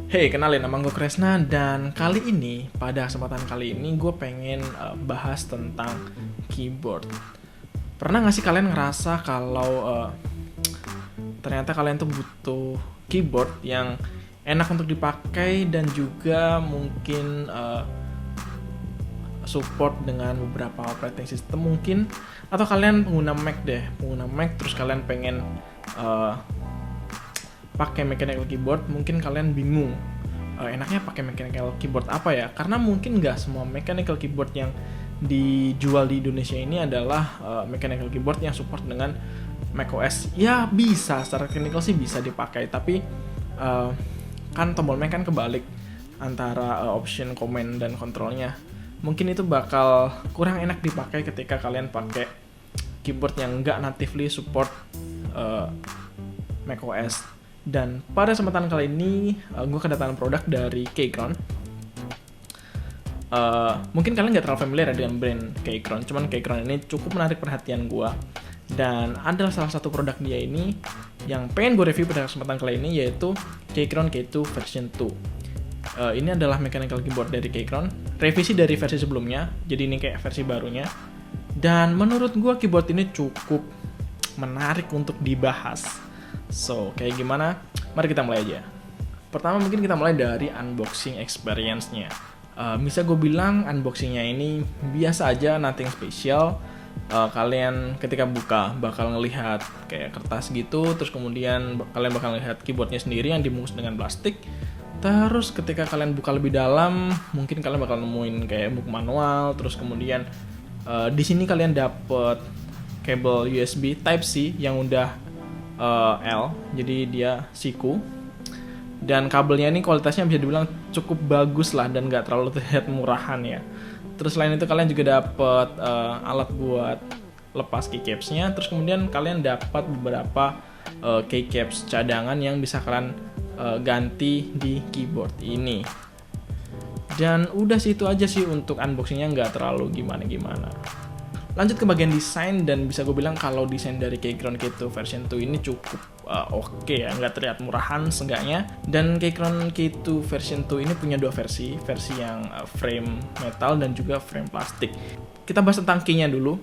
Hey, kenalin nama gue Kresna dan kali ini, pada kesempatan kali ini gue pengen bahas tentang keyboard. Pernah gak sih kalian ngerasa kalau ternyata kalian tuh butuh keyboard yang enak untuk dipakai dan juga mungkin support dengan beberapa operating system mungkin, atau kalian pengguna Mac terus kalian pengen pakai mechanical keyboard, mungkin kalian bingung enaknya pakai mechanical keyboard apa ya, karena mungkin nggak semua mechanical keyboard yang dijual di Indonesia ini adalah mechanical keyboard yang support dengan macOS. Ya bisa, secara teknikal sih bisa dipakai, tapi kan tombolnya kan kebalik antara option, command, dan kontrolnya. Mungkin itu bakal kurang enak dipakai ketika kalian pakai keyboard yang nggak natively support macOS. Dan pada kesempatan kali ini gue kedatangan produk dari Keychron. Mungkin kalian nggak terlalu familiar dengan brand Keychron, cuman Keychron ini cukup menarik perhatian gue. Dan ada salah satu produk dia ini yang pengen gue review pada kesempatan kali ini, yaitu Keychron K2 version 2. Ini adalah mechanical keyboard dari Keychron, revisi dari versi sebelumnya, jadi ini kayak versi barunya. Dan menurut gue keyboard ini cukup menarik untuk dibahas. So, kayak gimana? Mari kita mulai aja. Pertama mungkin kita mulai dari unboxing experience-nya. Bisa gue bilang unboxing-nya ini biasa aja, nothing special. Kalian ketika buka bakal ngelihat kayak kertas gitu, terus kemudian kalian bakal ngelihat keyboardnya sendiri yang dibungkus dengan plastik. Terus ketika kalian buka lebih dalam, mungkin kalian bakal nemuin kayak book manual. Terus kemudian di sini kalian dapet kabel USB Type-C yang udah L, jadi dia siku, dan kabelnya ini kualitasnya bisa dibilang cukup bagus lah dan nggak terlalu terlihat murahan ya. Terus selain itu kalian juga dapat alat buat lepas keycapsnya, terus kemudian kalian dapat beberapa keycaps cadangan yang bisa kalian ganti di keyboard ini. Dan udah sih, itu aja sih untuk unboxingnya, nggak terlalu gimana-gimana. Lanjut ke bagian desain, dan bisa gue bilang kalau desain dari Keychron K2 version 2 ini cukup oke ya, nggak terlihat murahan seenggaknya. Dan Keychron K2 version 2 ini punya dua versi yang frame metal dan juga frame plastik. Kita bahas tentang key-nya dulu.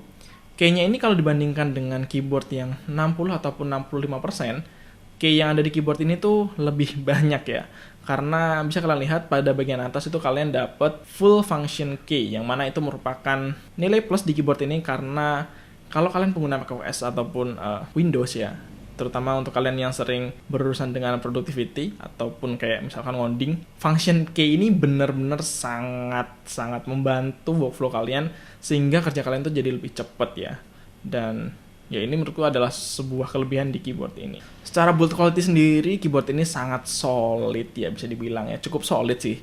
Key-nya ini kalau dibandingkan dengan keyboard yang 60 ataupun 65%, key yang ada di keyboard ini tuh lebih banyak ya. Karena bisa kalian lihat pada bagian atas itu kalian dapat full function key, yang mana itu merupakan nilai plus di keyboard ini, karena kalau kalian pengguna macOS ataupun Windows ya, terutama untuk kalian yang sering berurusan dengan productivity ataupun kayak misalkan ngoding, function key ini benar-benar sangat membantu workflow kalian sehingga kerja kalian tuh jadi lebih cepat ya. Dan ya ini menurutku adalah sebuah kelebihan di keyboard ini. Secara build quality sendiri, keyboard ini sangat solid ya, bisa dibilang ya, cukup solid sih.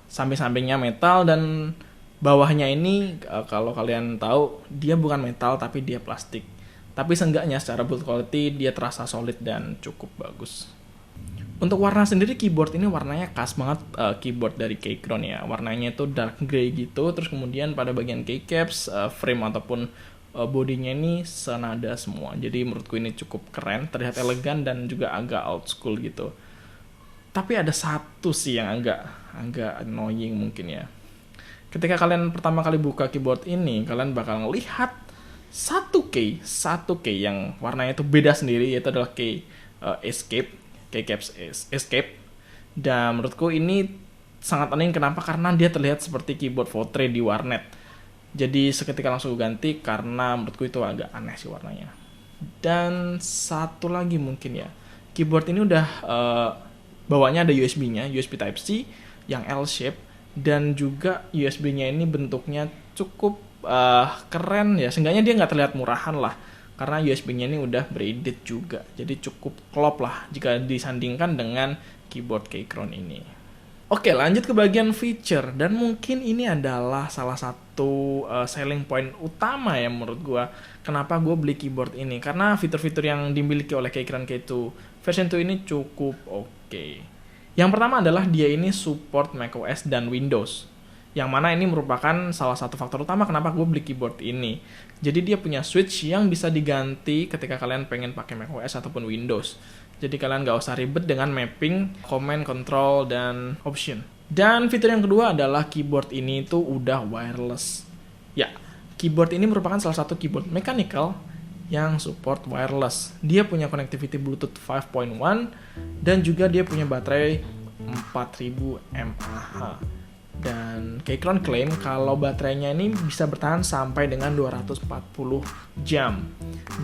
Samping-sampingnya metal dan bawahnya ini kalau kalian tahu dia bukan metal tapi dia plastik. Tapi seenggaknya secara build quality dia terasa solid dan cukup bagus. Untuk warna sendiri, keyboard ini warnanya khas banget keyboard dari Keychron ya. Warnanya itu dark grey gitu, terus kemudian pada bagian keycaps, frame ataupun bodinya ini senada semua. Jadi menurutku ini cukup keren, terlihat elegan dan juga agak old school gitu. Tapi ada satu sih yang agak annoying mungkin ya. Ketika kalian pertama kali buka keyboard ini, kalian bakal ngelihat satu key yang warnanya itu beda sendiri, yaitu adalah key keycaps escape. Dan menurutku ini sangat aneh. Kenapa? Karena dia terlihat seperti keyboard Forte di warnet. Jadi seketika langsung ganti, karena menurutku itu agak aneh sih warnanya. Dan satu lagi mungkin ya, keyboard ini udah bawahnya ada USB-nya, USB Type-C yang L-shape, dan juga USB-nya ini bentuknya cukup keren ya. Seenggaknya dia nggak terlihat murahan lah, karena USB-nya ini udah braided juga. Jadi cukup klop lah jika disandingkan dengan keyboard Keychron ini. Oke, lanjut ke bagian feature, dan mungkin ini adalah salah satu selling point utama ya menurut gue. Kenapa gue beli keyboard ini? Karena fitur-fitur yang dimiliki oleh Keychron K2 version 2 ini cukup oke. Yang pertama adalah dia ini support macOS dan Windows, yang mana ini merupakan salah satu faktor utama kenapa gue beli keyboard ini. Jadi dia punya switch yang bisa diganti ketika kalian pengen pakai macOS ataupun Windows. Jadi kalian nggak usah ribet dengan mapping, command, control, dan option. Dan fitur yang kedua adalah keyboard ini tuh udah wireless. Ya, keyboard ini merupakan salah satu keyboard mechanical yang support wireless. Dia punya connectivity Bluetooth 5.1 dan juga dia punya baterai 4000 mAh. Dan Keychron klaim kalau baterainya ini bisa bertahan sampai dengan 240 jam.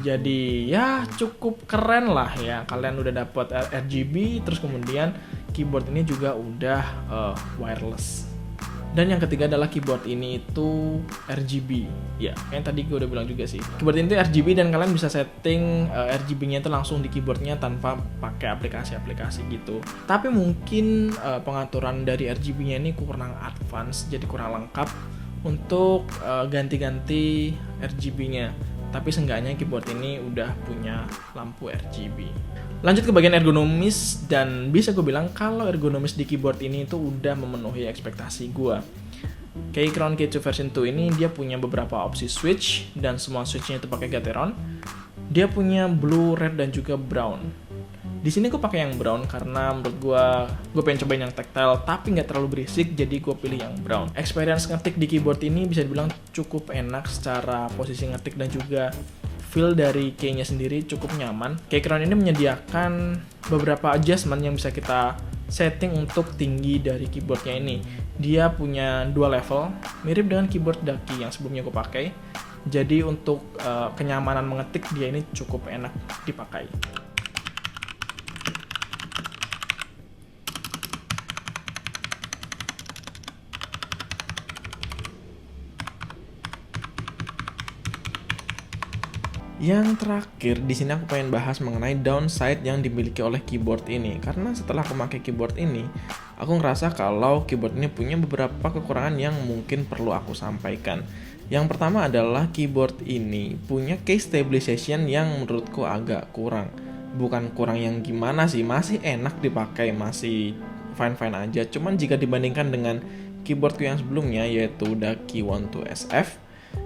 Jadi ya cukup keren lah ya. Kalian udah dapat RGB, terus kemudian keyboard ini juga udah wireless. Dan yang ketiga adalah keyboard ini itu RGB. Ya, kayak tadi gue udah bilang juga sih. Keyboard ini tuh RGB dan kalian bisa setting RGB-nya itu langsung di keyboardnya tanpa pakai aplikasi-aplikasi gitu. Tapi mungkin pengaturan dari RGB-nya ini kurang advance, jadi kurang lengkap untuk ganti-ganti RGB-nya. Tapi seenggaknya keyboard ini udah punya lampu RGB. Lanjut ke bagian ergonomis, dan bisa gue bilang kalau ergonomis di keyboard ini itu udah memenuhi ekspektasi gue. Keychron K2 version 2 ini dia punya beberapa opsi switch, dan semua switchnya itu pakai Gateron. Dia punya blue, red, dan juga brown. Di sini gue pakai yang brown karena menurut gue pengen cobain yang tactile tapi nggak terlalu berisik, jadi gue pilih yang brown. Experience ngetik di keyboard ini bisa dibilang cukup enak secara posisi ngetik dan juga feel dari key-nya sendiri cukup nyaman. Keychron ini menyediakan beberapa adjustment yang bisa kita setting untuk tinggi dari keyboardnya ini. Dia punya dua level, mirip dengan keyboard Ducky yang sebelumnya gue pakai. Jadi untuk kenyamanan mengetik dia ini cukup enak dipakai. Yang terakhir, di sini aku pengen bahas mengenai downside yang dimiliki oleh keyboard ini. Karena setelah aku pakai keyboard ini, aku ngerasa kalau keyboard ini punya beberapa kekurangan yang mungkin perlu aku sampaikan. Yang pertama adalah keyboard ini punya case stabilization yang menurutku agak kurang. Bukan kurang yang gimana sih, masih enak dipakai, masih fine-fine aja. Cuman jika dibandingkan dengan keyboardku yang sebelumnya, yaitu Ducky One 2 SF,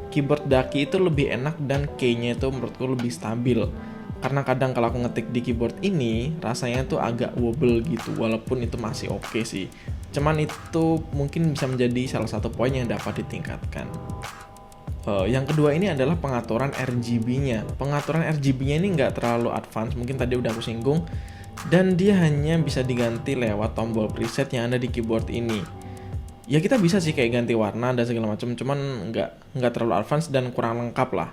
keyboard Ducky itu lebih enak dan key-nya itu menurutku lebih stabil. Karena kadang kalau aku ngetik di keyboard ini, rasanya tuh agak wobble gitu, walaupun itu masih oke sih. Cuman itu mungkin bisa menjadi salah satu poin yang dapat ditingkatkan. Yang kedua ini adalah pengaturan RGB-nya. Pengaturan RGB-nya ini nggak terlalu advance, mungkin tadi udah aku singgung. Dan dia hanya bisa diganti lewat tombol preset yang ada di keyboard ini. Ya kita bisa sih kayak ganti warna dan segala macam, cuman nggak terlalu advance dan kurang lengkap lah.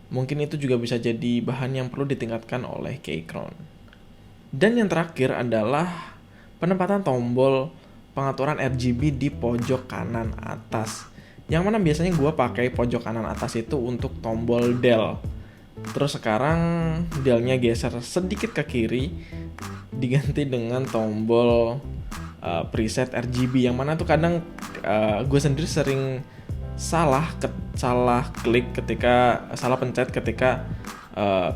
Mungkin itu juga bisa jadi bahan yang perlu ditingkatkan oleh Keychron. Dan yang terakhir adalah penempatan tombol pengaturan RGB di pojok kanan atas. Yang mana biasanya gue pakai pojok kanan atas itu untuk tombol del. Terus sekarang delnya geser sedikit ke kiri, diganti dengan tombol preset RGB, yang mana tuh kadang gue sendiri sering salah klik ketika salah pencet ketika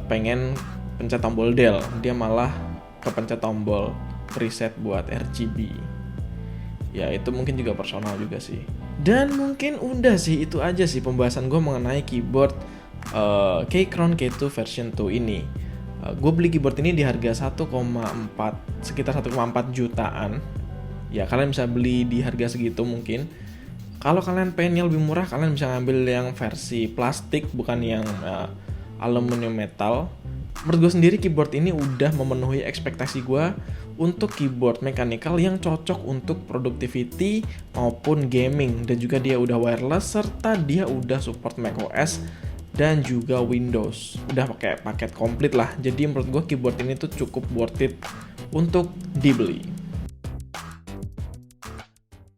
pengen pencet tombol del, dia malah kepencet tombol preset buat RGB. Ya itu mungkin juga personal juga sih. Dan mungkin udah sih, itu aja sih pembahasan gue mengenai keyboard Keychron K2 version 2 ini. Gue beli keyboard ini di harga sekitar 1,4 jutaan. Ya kalian bisa beli di harga segitu mungkin. Kalau kalian pengen yang lebih murah, kalian bisa ngambil yang versi plastik, bukan yang aluminium metal. Menurut gue sendiri keyboard ini udah memenuhi ekspektasi gue untuk keyboard mechanical yang cocok untuk productivity maupun gaming. Dan juga dia udah wireless, serta dia udah support macOS dan juga Windows. Udah pakai paket komplit lah. Jadi menurut gue keyboard ini tuh cukup worth it untuk dibeli.